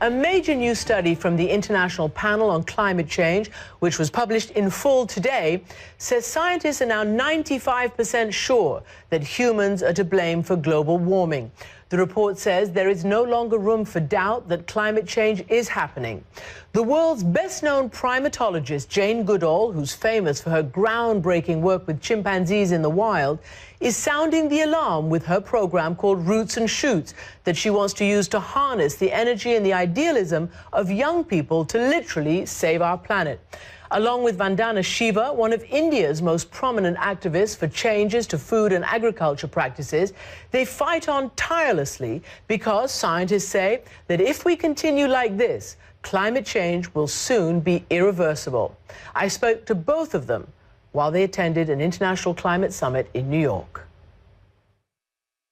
A major new study from the International Panel on Climate Change, which was published in full today, says scientists are now 95% sure that humans are to blame for global warming. The report says there is no longer room for doubt that climate change is happening. The world's best-known primatologist, Jane Goodall, who's famous for her groundbreaking work with chimpanzees in the wild, is sounding the alarm with her program called Roots and Shoots that she wants to use to harness the energy and the idealism of young people to literally save our planet. Along with Vandana Shiva, one of India's most prominent activists for changes to food and agriculture practices, they fight on tirelessly because scientists say that if we continue like this, climate change will soon be irreversible. I spoke to both of them while they attended an international climate summit in New York.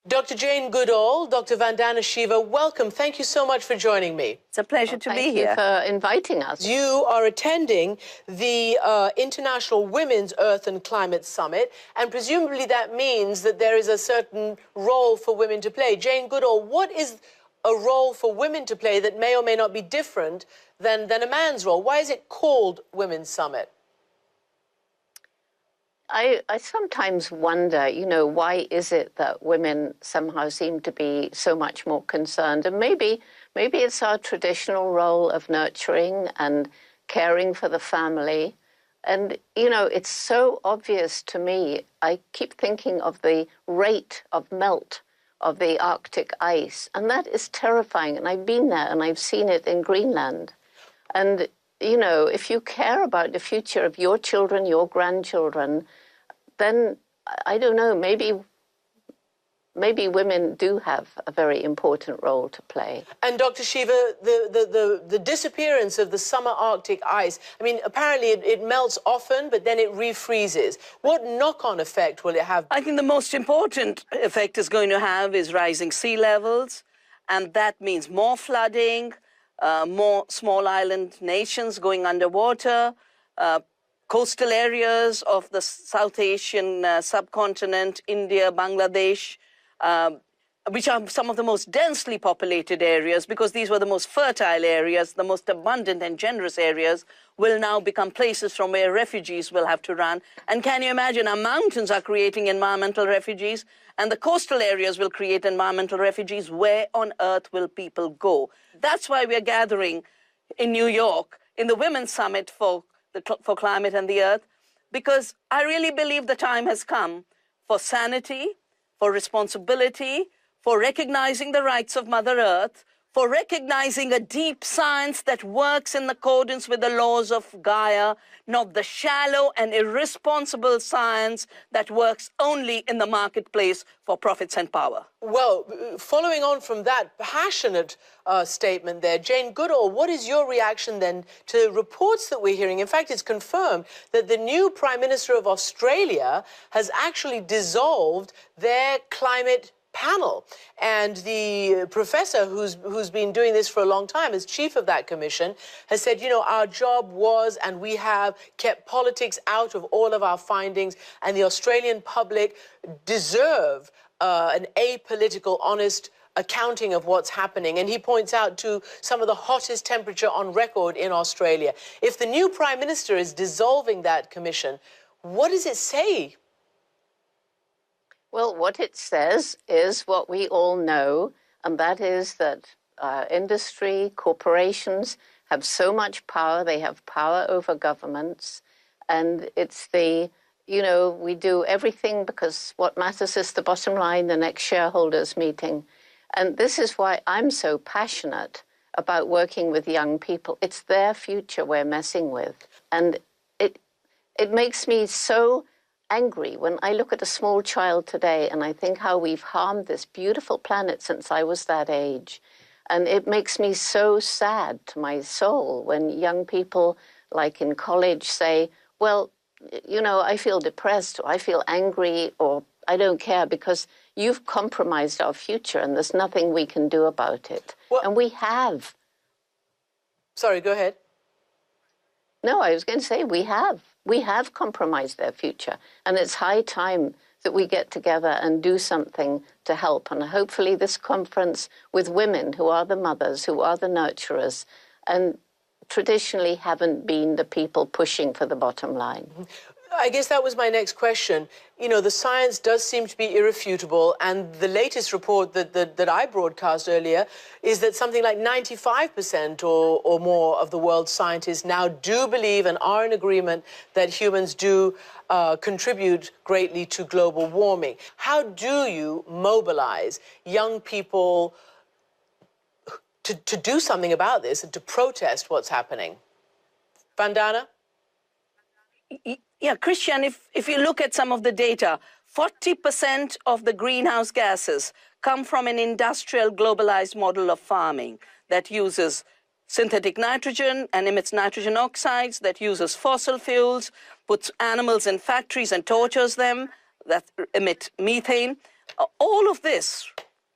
Dr. Jane Goodall, Dr. Vandana Shiva, welcome. Thank you so much for joining me. It's a pleasure to be here. Thank you for inviting us. You are attending the International Women's Earth and Climate Summit, and presumably that means that there is a certain role for women to play. Jane Goodall, what is a role for women to play that may or may not be different than a man's role? Why is it called Women's Summit? I sometimes wonder, you know, why is it that women somehow seem to be so much more concerned? And maybe it's our traditional role of nurturing and caring for the family. And, you know, it's so obvious to me. I keep thinking of the rate of melt of the Arctic ice, and that is terrifying. And I've been there and I've seen it in Greenland. And, you know, if you care about the future of your children, your grandchildren, then, I don't know, maybe women do have a very important role to play. And Dr. Shiva, the disappearance of the summer Arctic ice, I mean, apparently it melts often, but then it refreezes. What knock-on effect will it have? I think the most important effect it's going to have is rising sea levels, and that means more flooding, more small island nations going underwater, coastal areas of the South Asian subcontinent, India, Bangladesh, which are some of the most densely populated areas, because these were the most fertile areas, the most abundant and generous areas, will now become places from where refugees will have to run. And can you imagine, our mountains are creating environmental refugees, and the coastal areas will create environmental refugees. Where on earth will people go? That's why we're gathering in New York in the Women's Summit for Climate and the Earth, because I really believe the time has come for sanity, for responsibility, for recognizing the rights of Mother Earth, for recognizing a deep science that works in accordance with the laws of Gaia, not the shallow and irresponsible science that works only in the marketplace for profits and power. Well, following on from that passionate statement there, Jane Goodall, what is your reaction then to reports that we're hearing? In fact, it's confirmed that the new Prime Minister of Australia has actually dissolved their climate panel, and the professor who's been doing this for a long time as chief of that commission has said, you know, our job was, and we have kept politics out of all of our findings, and the Australian public deserve an apolitical, honest accounting of what's happening. And he points out to some of the hottest temperature on record in Australia. If the new Prime Minister is dissolving that commission, what does it say? Well, what it says is what we all know, and that is that industry, corporations have so much power. They have power over governments, and it's the, you know, we do everything because what matters is the bottom line, the next shareholders meeting. And this is why I'm so passionate about working with young people. It's their future we're messing with. And it makes me so angry when I look at a small child today and I think how we've harmed this beautiful planet since I was that age. And it makes me so sad to my soul when young people, like in college, say, well, you know, I feel depressed, or I feel angry, or I don't care because you've compromised our future and there's nothing we can do about it. Well, and we have. Sorry, go ahead. No, I was going to say we have. We have compromised their future. And it's high time that we get together and do something to help. And hopefully this conference with women who are the mothers, who are the nurturers, and traditionally haven't been the people pushing for the bottom line. I guess that was my next question. You know, the science does seem to be irrefutable, and the latest report that I broadcast earlier is that something like 95% or more of the world's scientists now do believe and are in agreement that humans do contribute greatly to global warming. How do you mobilize young people to do something about this and to protest what's happening? Vandana? Yeah, Christiane, if you look at some of the data, 40% of the greenhouse gases come from an industrial globalized model of farming that uses synthetic nitrogen and emits nitrogen oxides, that uses fossil fuels, puts animals in factories and tortures them, that emit methane. All of this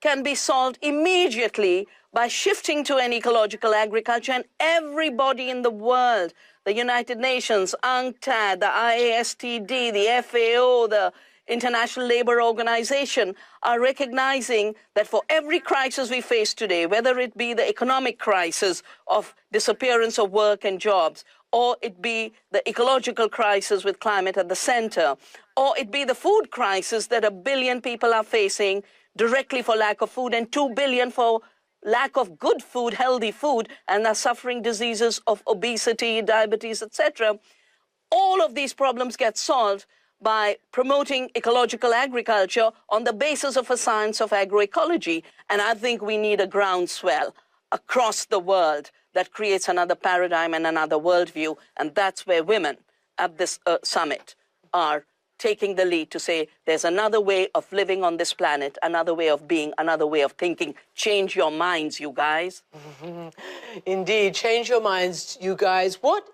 can be solved immediately by shifting to an ecological agriculture, and everybody in the world, the United Nations, UNCTAD, the IASTD, the FAO, the International Labour Organization, are recognizing that for every crisis we face today, whether it be the economic crisis of disappearance of work and jobs, or it be the ecological crisis with climate at the center, or it be the food crisis that 1 billion people are facing directly for lack of food and 2 billion for lack of good food, healthy food, and are suffering diseases of obesity, diabetes, etc. All of these problems get solved by promoting ecological agriculture on the basis of a science of agroecology. And I think we need a groundswell across the world that creates another paradigm and another worldview. And that's where women at this summit are taking the lead to say there's another way of living on this planet, another way of being, another way of thinking. Change your minds, you guys. Indeed, change your minds, you guys. What,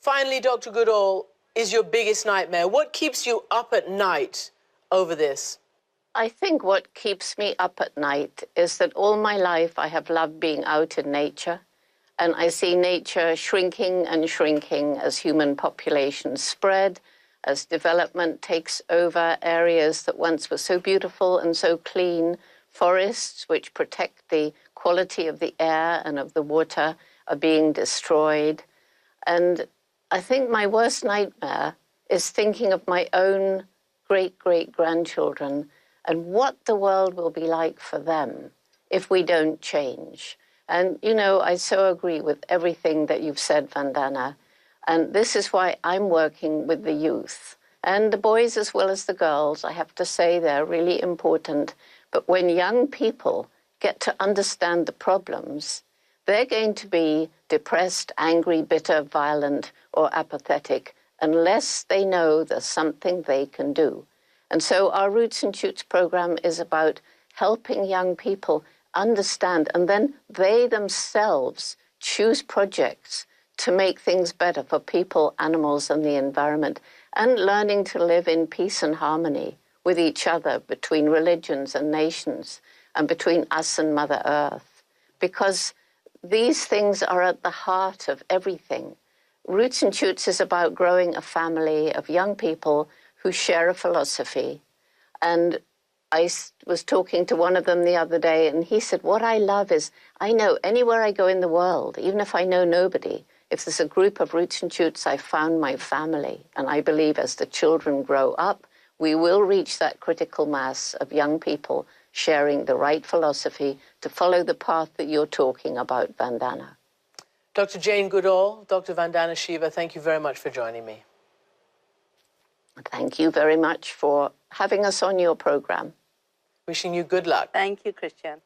finally, Dr. Goodall, is your biggest nightmare? What keeps you up at night over this? I think what keeps me up at night is that all my life I have loved being out in nature, and I see nature shrinking and shrinking as human populations spread, as development takes over areas that once were so beautiful and so clean. Forests, which protect the quality of the air and of the water, are being destroyed. And I think my worst nightmare is thinking of my own great-great-grandchildren and what the world will be like for them if we don't change. And, you know, I so agree with everything that you've said, Vandana. And this is why I'm working with the youth. And the boys as well as the girls, I have to say they're really important. But when young people get to understand the problems, they're going to be depressed, angry, bitter, violent, or apathetic unless they know there's something they can do. And so our Roots and Shoots program is about helping young people understand, and then they themselves choose projects to make things better for people, animals, and the environment, and learning to live in peace and harmony with each other, between religions and nations, and between us and Mother Earth. Because these things are at the heart of everything. Roots and Shoots is about growing a family of young people who share a philosophy. And I was talking to one of them the other day, and he said, what I love is I know anywhere I go in the world, even if I know nobody, if there's a group of Roots and Shoots, I found my family. And I believe as the children grow up, we will reach that critical mass of young people sharing the right philosophy to follow the path that you're talking about, Vandana. Dr. Jane Goodall, Dr. Vandana Shiva, thank you very much for joining me. Thank you very much for having us on your program. Wishing you good luck. Thank you, Christiane.